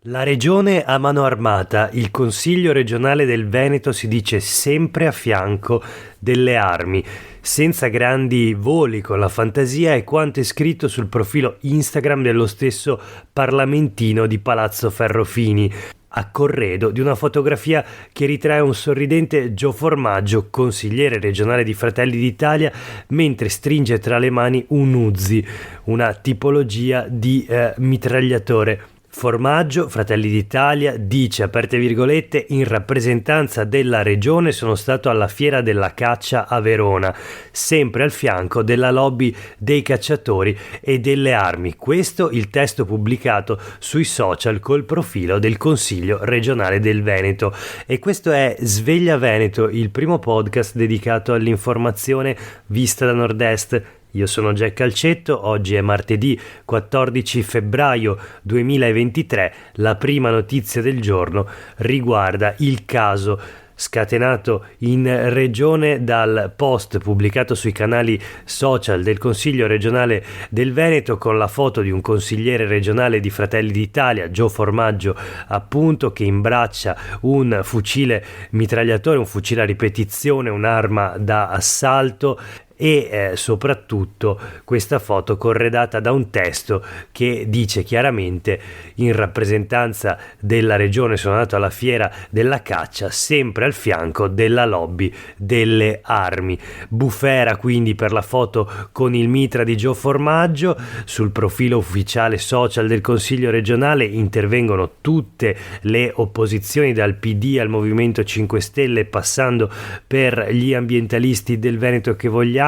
La regione a mano armata, il Consiglio regionale del Veneto si dice sempre a fianco delle armi, senza grandi voli con la fantasia, è quanto è scritto sul profilo Instagram dello stesso parlamentino di Palazzo Ferrofini, a corredo di una fotografia che ritrae un sorridente Gio Formaggio, consigliere regionale di Fratelli d'Italia, mentre stringe tra le mani un Uzi, una tipologia di mitragliatore. Formaggio, Fratelli d'Italia, dice, aperte virgolette, in rappresentanza della regione sono stato alla fiera della caccia a Verona, sempre al fianco della lobby dei cacciatori e delle armi. Questo il testo pubblicato sui social col profilo del Consiglio regionale del Veneto. E questo è Sveglia Veneto, il primo podcast dedicato all'informazione vista da nord-est. Io sono Jack Calcetto, oggi è martedì 14 febbraio 2023, la prima notizia del giorno riguarda il caso scatenato in regione dal post pubblicato sui canali social del Consiglio regionale del Veneto con la foto di un consigliere regionale di Fratelli d'Italia, Gio Formaggio appunto, che imbraccia un fucile mitragliatore, un fucile a ripetizione, un'arma da assalto e soprattutto questa foto corredata da un testo che dice chiaramente: in rappresentanza della regione sono andato alla fiera della caccia, sempre al fianco della lobby delle armi. Bufera quindi per la foto con il mitra di Gio Formaggio. Sul profilo ufficiale social del Consiglio regionale intervengono tutte le opposizioni, dal PD al Movimento 5 Stelle, passando per gli ambientalisti del Veneto che vogliamo,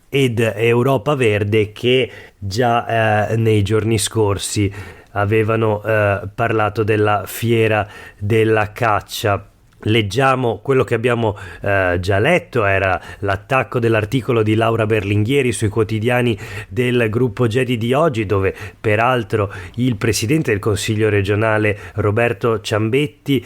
ed Europa Verde, che già nei giorni scorsi avevano parlato della fiera della caccia. Leggiamo quello che abbiamo già letto, era l'attacco dell'articolo di Laura Berlinghieri sui quotidiani del gruppo Gedi di oggi, dove peraltro il presidente del Consiglio regionale Roberto Ciambetti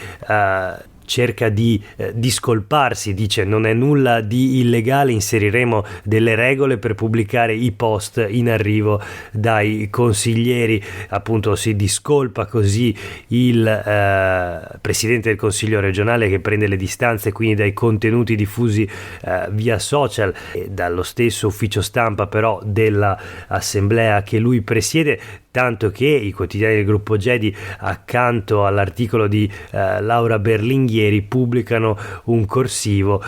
cerca di discolparsi, dice non è nulla di illegale, inseriremo delle regole per pubblicare i post in arrivo dai consiglieri. Appunto si discolpa così il presidente del Consiglio regionale, che prende le distanze quindi dai contenuti diffusi via social e dallo stesso ufficio stampa però dell'assemblea che lui presiede, tanto che i quotidiani del gruppo Gedi, accanto all'articolo di Laura Berlinghieri, pubblicano un corsivo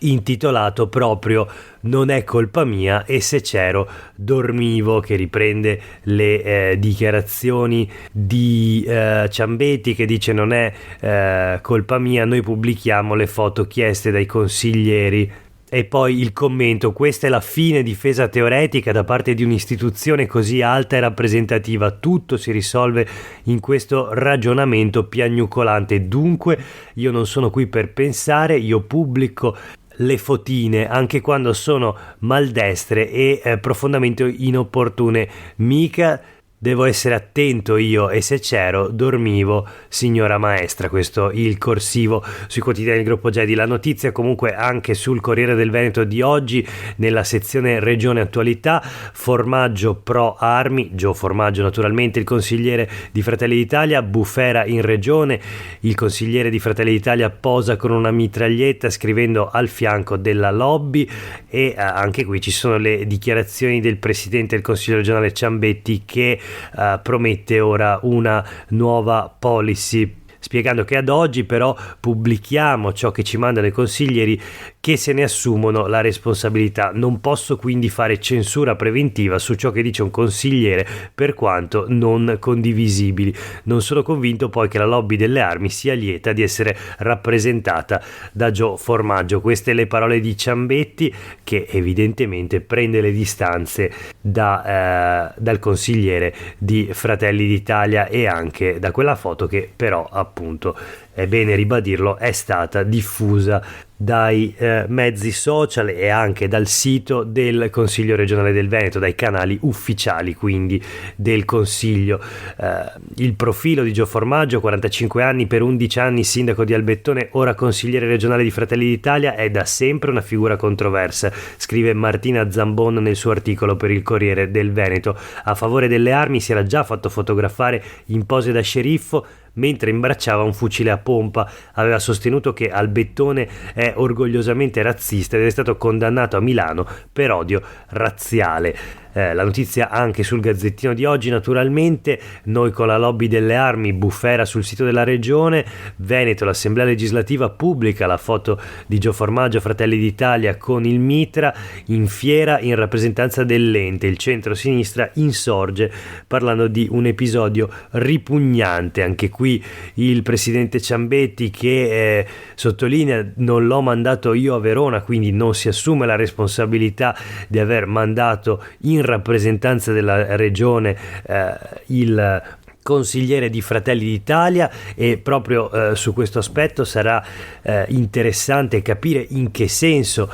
intitolato proprio "Non è colpa mia e se c'ero dormivo", che riprende le dichiarazioni di Ciambetti, che dice non è colpa mia, noi pubblichiamo le foto chieste dai consiglieri. E poi il commento: questa è la fine difesa teoretica da parte di un'istituzione così alta e rappresentativa, tutto si risolve in questo ragionamento piagnucolante, dunque io non sono qui per pensare, io pubblico le fotine anche quando sono maldestre e profondamente inopportune, mica devo essere attento io e se c'ero dormivo, signora maestra. Questo il corsivo sui quotidiani del gruppo Gedi. La notizia comunque anche sul Corriere del Veneto di oggi, nella sezione Regione Attualità: Formaggio pro armi, Gio Formaggio naturalmente, il consigliere di Fratelli d'Italia, bufera in regione, il consigliere di Fratelli d'Italia posa con una mitraglietta scrivendo al fianco della lobby. E anche qui ci sono le dichiarazioni del presidente del Consiglio regionale Ciambetti, che promette ora una nuova policy, spiegando che ad oggi però pubblichiamo ciò che ci mandano i consiglieri, che se ne assumono la responsabilità. Non posso quindi fare censura preventiva su ciò che dice un consigliere, per quanto non condivisibili. Non sono convinto poi che la lobby delle armi sia lieta di essere rappresentata da Gio Formaggio. Queste le parole di Ciambetti, che evidentemente prende le distanze dal consigliere di Fratelli d'Italia e anche da quella foto che però appunto appunto, è bene ribadirlo, è stata diffusa dai mezzi social e anche dal sito del Consiglio regionale del Veneto, dai canali ufficiali quindi del Consiglio. Il profilo di Gio Formaggio, 45 anni, per 11 anni sindaco di Albettone, ora consigliere regionale di Fratelli d'Italia, è da sempre una figura controversa, scrive Martina Zambon nel suo articolo per il Corriere del Veneto. A favore delle armi si era già fatto fotografare in pose da sceriffo mentre imbracciava un fucile a pompa. Aveva sostenuto che Albettone è orgogliosamente razzista ed è stato condannato a Milano per odio razziale. La notizia anche sul Gazzettino di oggi, naturalmente. Noi con la lobby delle armi, bufera sul sito della regione. Veneto, l'Assemblea legislativa pubblica la foto di Gio Formaggio, Fratelli d'Italia, con il mitra in fiera in rappresentanza dell'ente. Il centro-sinistra insorge parlando di un episodio ripugnante. Anche qui il presidente Ciambetti che sottolinea: non l'ho mandato io a Verona, quindi non si assume la responsabilità di aver mandato in rappresentanza della regione il consigliere di Fratelli d'Italia. E proprio su questo aspetto sarà interessante capire in che senso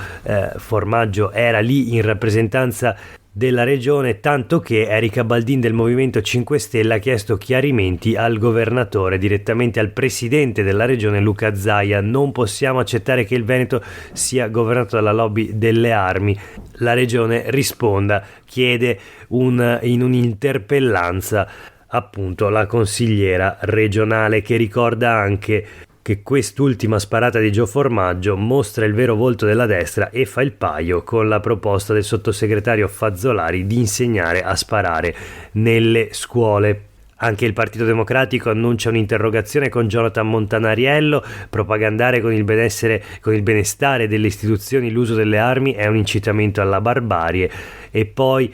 Formaggio era lì in rappresentanza della regione, tanto che Erika Baldin del Movimento 5 Stelle ha chiesto chiarimenti al governatore, direttamente al presidente della regione Luca Zaia. Non possiamo accettare che il Veneto sia governato dalla lobby delle armi. La regione risponda, chiede in un'interpellanza appunto la consigliera regionale, che ricorda anche che quest'ultima sparata di Gio Formaggio mostra il vero volto della destra e fa il paio con la proposta del sottosegretario Fazzolari di insegnare a sparare nelle scuole. Anche il Partito Democratico annuncia un'interrogazione con Jonathan Montanariello. Propagandare con il benestare delle istituzioni l'uso delle armi è un incitamento alla barbarie. E poi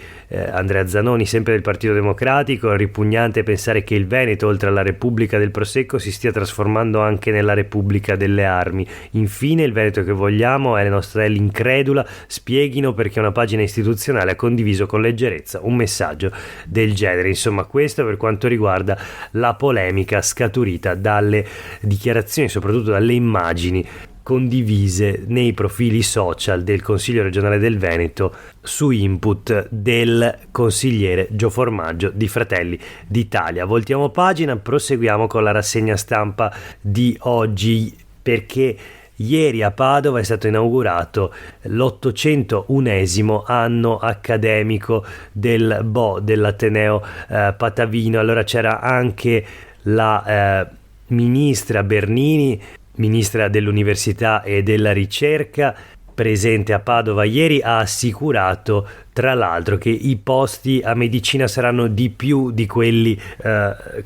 Andrea Zanoni, sempre del Partito Democratico: è ripugnante pensare che il Veneto, oltre alla Repubblica del Prosecco, si stia trasformando anche nella Repubblica delle armi. Infine, il Veneto che vogliamo è le nostre L incredula, spieghino perché una pagina istituzionale ha condiviso con leggerezza un messaggio del genere. Insomma, questo per quanto riguarda la polemica scaturita dalle dichiarazioni, soprattutto dalle immagini condivise nei profili social del Consiglio regionale del Veneto su input del consigliere Gio Formaggio di Fratelli d'Italia. Voltiamo pagina, proseguiamo con la rassegna stampa di oggi, perché ieri a Padova è stato inaugurato l'801esimo anno accademico del BO, dell'Ateneo Patavino. Allora c'era anche la ministra Bernini, ministra dell'Università e della Ricerca, presente a Padova ieri. Ha assicurato tra l'altro che i posti a medicina saranno di più di quelli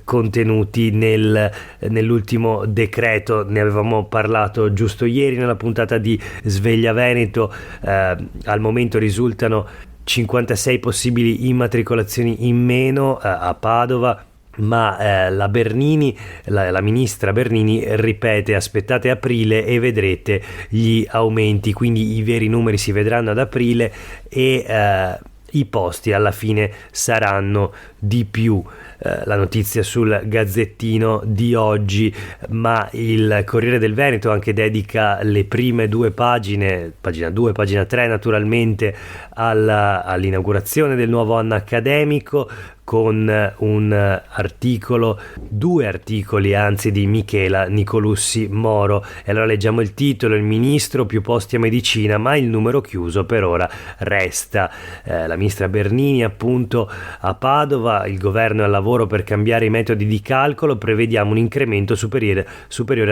contenuti nell'ultimo decreto. Ne avevamo parlato giusto ieri nella puntata di Sveglia Veneto. Al momento risultano 56 possibili immatricolazioni in meno a Padova, ma la Bernini, la ministra Bernini ripete: aspettate aprile e vedrete gli aumenti, quindi i veri numeri si vedranno ad aprile e i posti alla fine saranno di più. La notizia sul Gazzettino di oggi, ma il Corriere del Veneto anche dedica le prime due pagine, pagina 2, pagina 3 naturalmente, all'inaugurazione del nuovo anno accademico, con due articoli anzi di Michela Nicolussi Moro. E allora leggiamo il titolo: il ministro più posti a medicina ma il numero chiuso per ora resta. La ministra Bernini appunto a Padova: il governo è al lavoro per cambiare i metodi di calcolo, prevediamo un incremento superiore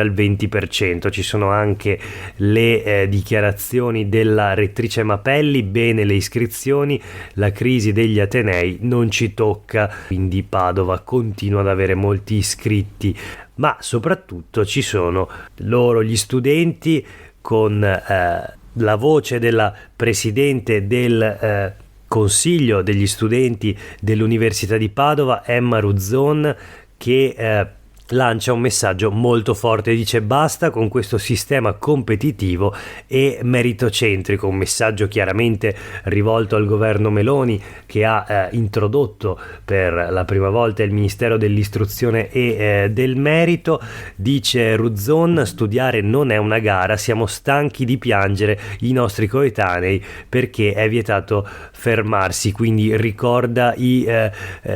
al 20%. Ci sono anche le dichiarazioni della rettrice Mapelli: bene le iscrizioni, la crisi degli atenei non ci tocca. Quindi Padova continua ad avere molti iscritti, ma soprattutto ci sono gli studenti, con la voce della presidente del Consiglio degli studenti dell'Università di Padova, Emma Ruzzon, che lancia un messaggio molto forte, dice basta con questo sistema competitivo e meritocentrico, un messaggio chiaramente rivolto al governo Meloni, che ha introdotto per la prima volta il Ministero dell'Istruzione e del Merito. Dice Ruzzon: studiare non è una gara, siamo stanchi di piangere i nostri coetanei perché è vietato fermarsi, quindi ricorda i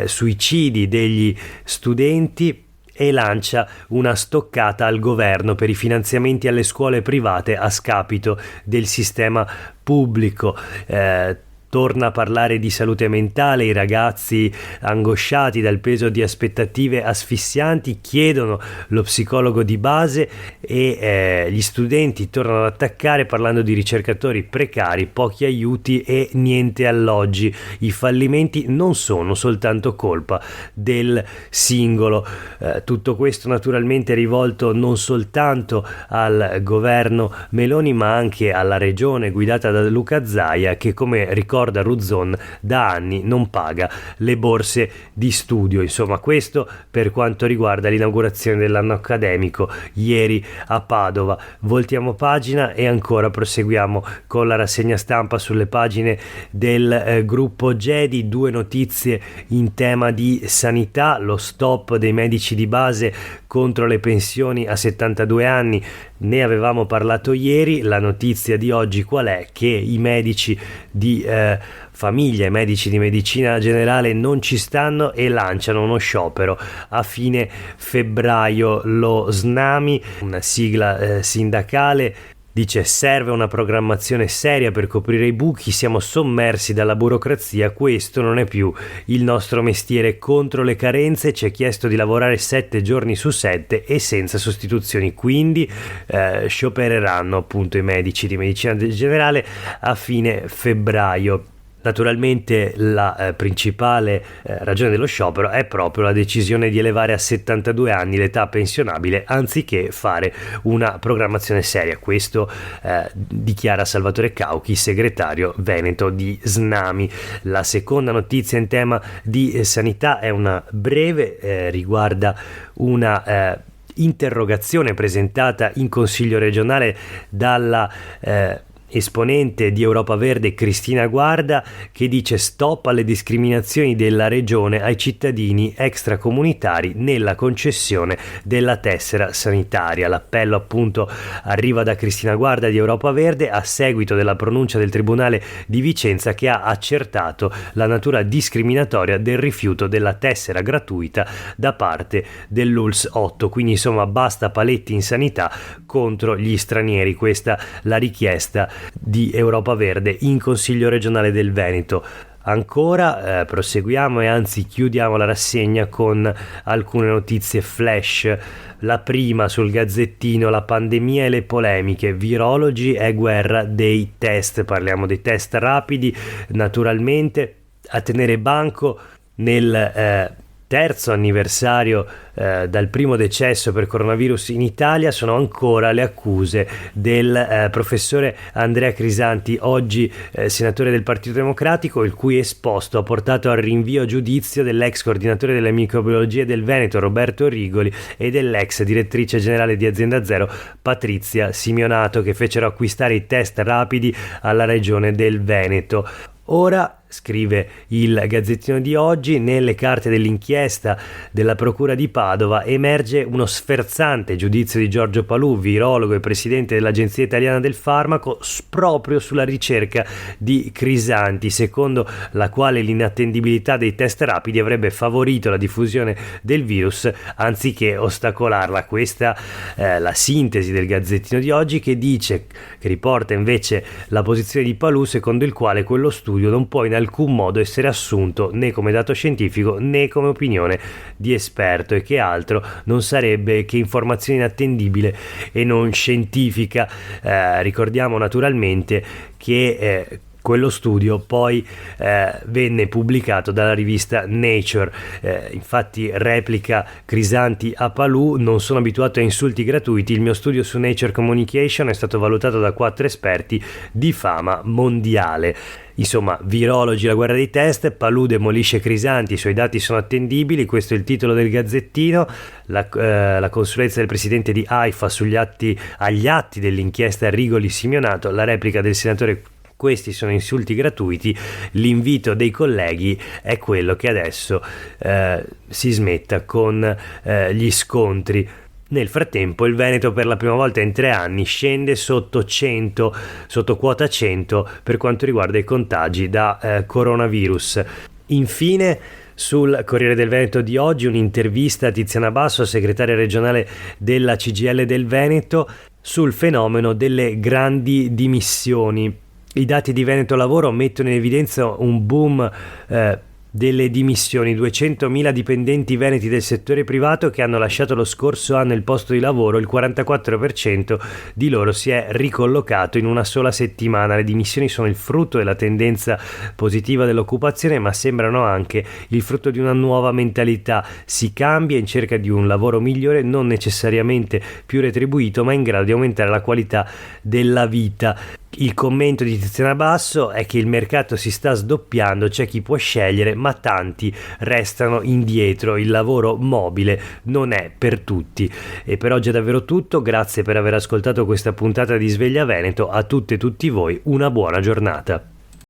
suicidi degli studenti e lancia una stoccata al governo per i finanziamenti alle scuole private a scapito del sistema pubblico. Torna a parlare di salute mentale, i ragazzi angosciati dal peso di aspettative asfissianti chiedono lo psicologo di base e gli studenti tornano ad attaccare parlando di ricercatori precari, pochi aiuti e niente alloggi. I fallimenti non sono soltanto colpa del singolo. Tutto questo naturalmente è rivolto non soltanto al governo Meloni ma anche alla regione guidata da Luca Zaia, che, come ricorda Ruzzon, da anni non paga le borse di studio. Insomma, questo per quanto riguarda l'inaugurazione dell'anno accademico ieri a Padova. Voltiamo pagina e ancora proseguiamo con la rassegna stampa sulle pagine del gruppo Gedi. 2 notizie in tema di sanità: lo stop dei medici di base contro le pensioni a 72 anni, ne avevamo parlato ieri. La notizia di oggi qual è? Che i medici di famiglia, i medici di medicina generale non ci stanno e lanciano uno sciopero a fine febbraio. Lo SNAMI, una sigla sindacale, dice: serve una programmazione seria per coprire i buchi, siamo sommersi dalla burocrazia, questo non è più il nostro mestiere. Contro le carenze ci è chiesto di lavorare 7 giorni su 7 e senza sostituzioni, quindi sciopereranno appunto i medici di medicina generale a fine febbraio. Naturalmente la principale ragione dello sciopero è proprio la decisione di elevare a 72 anni l'età pensionabile anziché fare una programmazione seria. Questo dichiara Salvatore Cauchi, segretario veneto di SNAMI. La seconda notizia in tema di sanità è una breve, riguarda una interrogazione presentata in Consiglio regionale dalla esponente di Europa Verde Cristina Guarda, che dice stop alle discriminazioni della regione ai cittadini extracomunitari nella concessione della tessera sanitaria. L'appello appunto arriva da Cristina Guarda di Europa Verde a seguito della pronuncia del Tribunale di Vicenza, che ha accertato la natura discriminatoria del rifiuto della tessera gratuita da parte dell'ULSS 8. Quindi insomma basta paletti in sanità contro gli stranieri. Questa la richiesta di Europa Verde in Consiglio regionale del Veneto. Ancora proseguiamo e anzi chiudiamo la rassegna con alcune notizie flash. La prima sul Gazzettino: la pandemia e le polemiche, virologi è guerra dei test. Parliamo dei test rapidi, naturalmente. A tenere banco nel terzo anniversario dal primo decesso per coronavirus in Italia sono ancora le accuse del professore Andrea Crisanti, oggi senatore del Partito Democratico, il cui esposto ha portato al rinvio a giudizio dell'ex coordinatore delle microbiologie del Veneto Roberto Rigoli e dell'ex direttrice generale di Azienda Zero Patrizia Simeonato, che fecero acquistare i test rapidi alla regione del Veneto. Ora, scrive il Gazzettino di oggi, nelle carte dell'inchiesta della Procura di Padova emerge uno sferzante giudizio di Giorgio Palù, virologo e presidente dell'Agenzia Italiana del Farmaco, proprio sulla ricerca di Crisanti, secondo la quale l'inattendibilità dei test rapidi avrebbe favorito la diffusione del virus anziché ostacolarla. Questa è la sintesi del Gazzettino di oggi, che riporta invece la posizione di Palù, secondo il quale quello studio non può in alcun modo essere assunto né come dato scientifico né come opinione di esperto, e che altro non sarebbe che informazione inattendibile e non scientifica. Ricordiamo naturalmente che Quello studio poi venne pubblicato dalla rivista Nature, infatti replica Crisanti a Palù: non sono abituato a insulti gratuiti, il mio studio su Nature Communication è stato valutato da 4 esperti di fama mondiale. Insomma, virologi, la guerra dei test, Palù demolisce Crisanti, i suoi dati sono attendibili, questo è il titolo del Gazzettino. La consulenza del presidente di AIFA agli atti dell'inchiesta Rigoli-Simeonato, la replica del senatore: questi sono insulti gratuiti. L'invito dei colleghi è quello che adesso si smetta con gli scontri. Nel frattempo il Veneto per la prima volta in 3 anni scende sotto quota 100 per quanto riguarda i contagi da coronavirus. Infine, sul Corriere del Veneto di oggi un'intervista a Tiziana Basso, segretaria regionale della CGIL del Veneto, sul fenomeno delle grandi dimissioni. I dati di Veneto Lavoro mettono in evidenza un boom delle dimissioni: 200.000 dipendenti veneti del settore privato che hanno lasciato lo scorso anno il posto di lavoro, il 44% di loro si è ricollocato in una sola settimana. Le dimissioni sono il frutto della tendenza positiva dell'occupazione, ma sembrano anche il frutto di una nuova mentalità: si cambia in cerca di un lavoro migliore, non necessariamente più retribuito, ma in grado di aumentare la qualità della vita. Il commento di Tiziana Basso è che il mercato si sta sdoppiando, c'è chi può scegliere, ma tanti restano indietro, il lavoro mobile non è per tutti. E per oggi è davvero tutto, grazie per aver ascoltato questa puntata di Sveglia Veneto, a tutte e tutti voi una buona giornata.